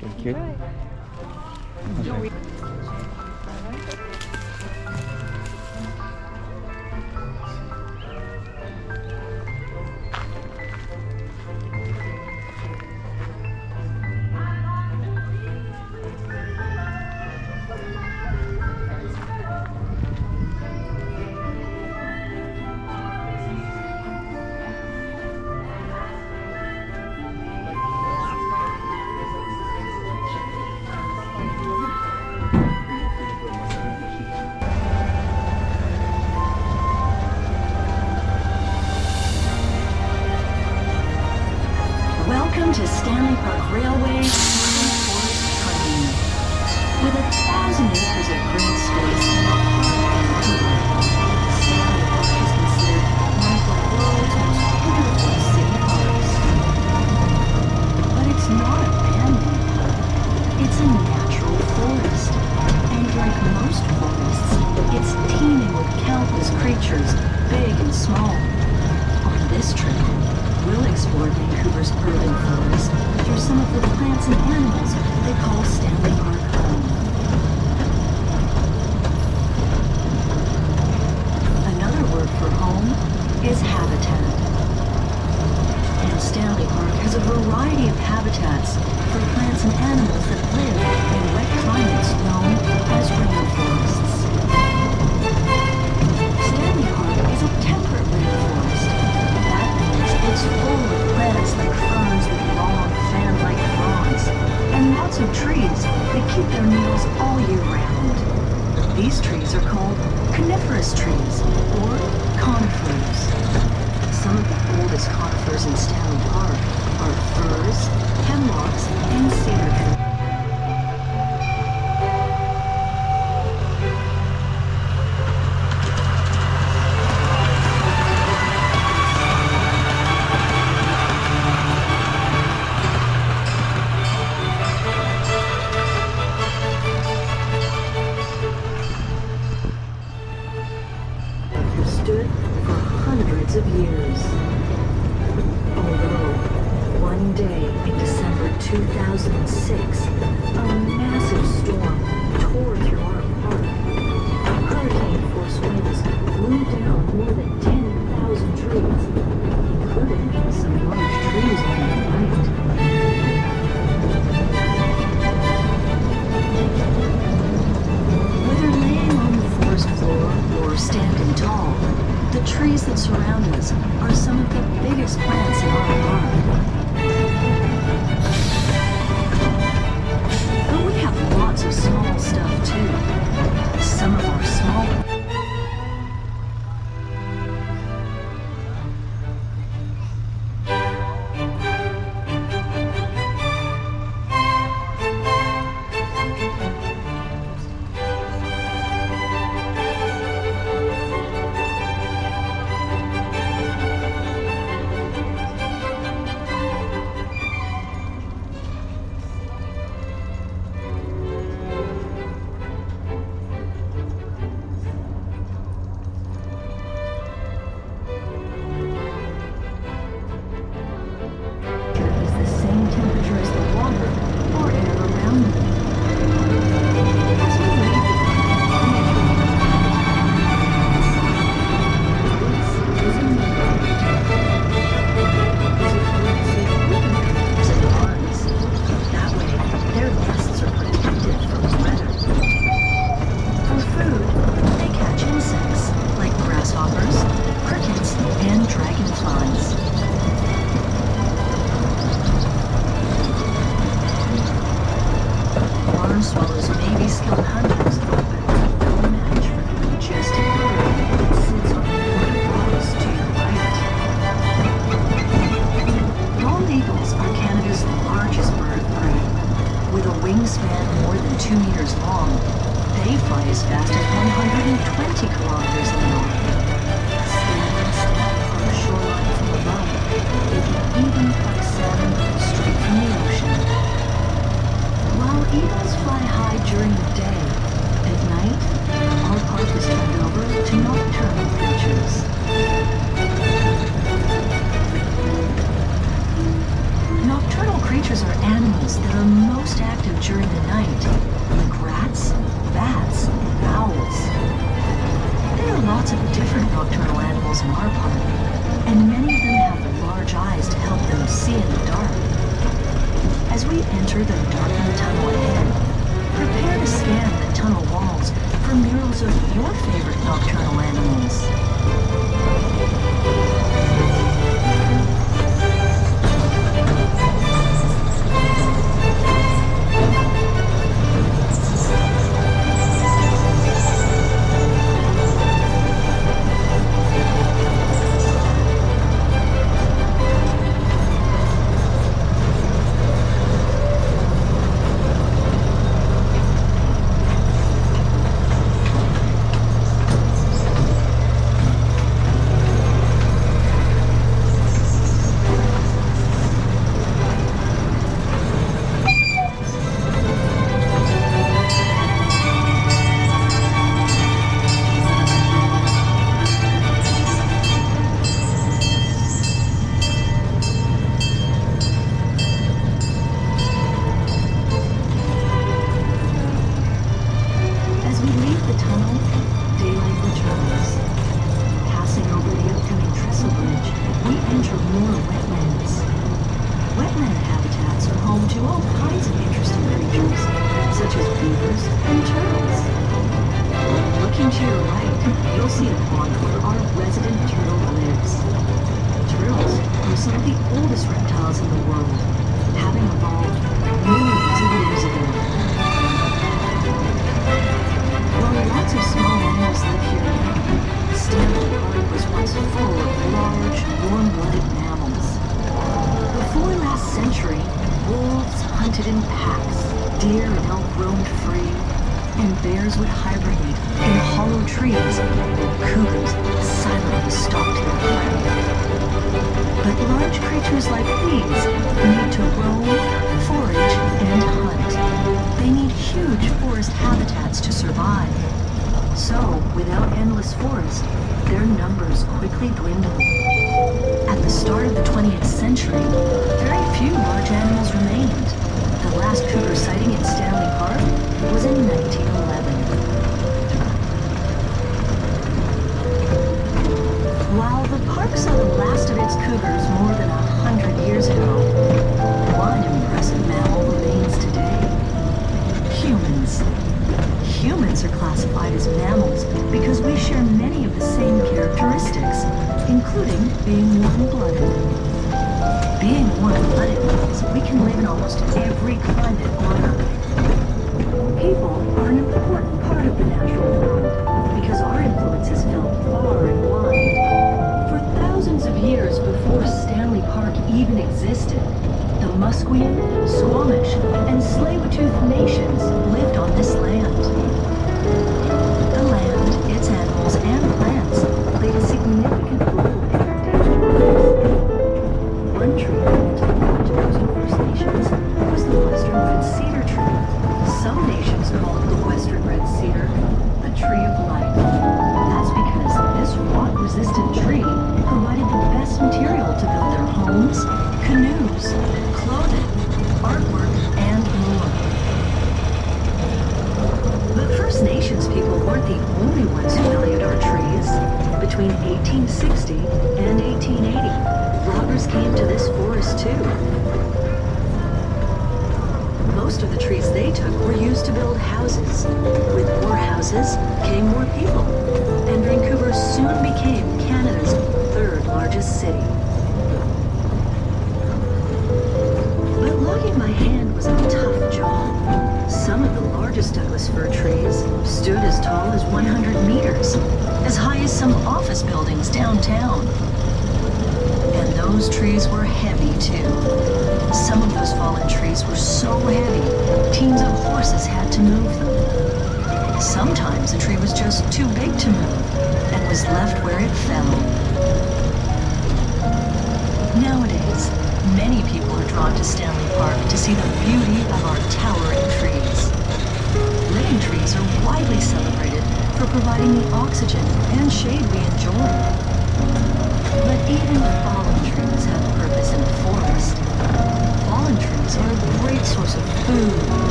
Thank you. Okay. Welcome to Stanley Park Railway's Urban Forest Train. With 1,000 acres of green space in the heart of Vancouver, Stanley Park is considered one of the world's most beautiful city parks. But it's not a man-made park. It's a natural forest. And like most forests, it's teeming with countless creatures, big and small. On this trip, we'll explore Vancouver's urban forest through some of the plants and animals they call Stanley Park home. Another word for home is habitat. And Stanley Park has a variety of habitats for plants and animals that live in wet climates known as rainforests. Stanley Park is a temperate rainforest. That means it's full of plants like ferns with long fan-like fronds, and lots of trees that keep their needles all year round. These trees are called coniferous trees, or conifers. Some of the oldest conifers in Stanley Park are firs, hemlocks, and cedar trees. Stood for hundreds of years. Although, one day in December 2006, a massive storm tore through our park. Hurricane-force winds blew down more than 10,000 trees, including some large trees on the right. Whether laying on the forest floor or standing tall, the trees that surround us are some of the biggest plants in our park. But we have lots of small stuff too. Some of our small from our park, and many of them have large eyes to help them see in the dark. As we enter the darkened tunnel ahead, prepare to scan the tunnel walls for murals of your favorite nocturnal animals.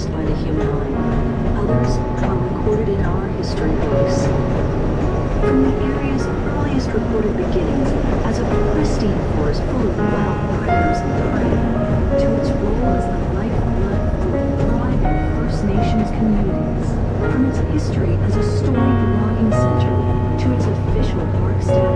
unnoticed by the human eye. Others are recorded in our history books. From the area's earliest recorded beginnings as a pristine forest full of wild predators and prey, to its role as the lifeblood for thriving First Nations communities, from its history as a storied logging center to its official park status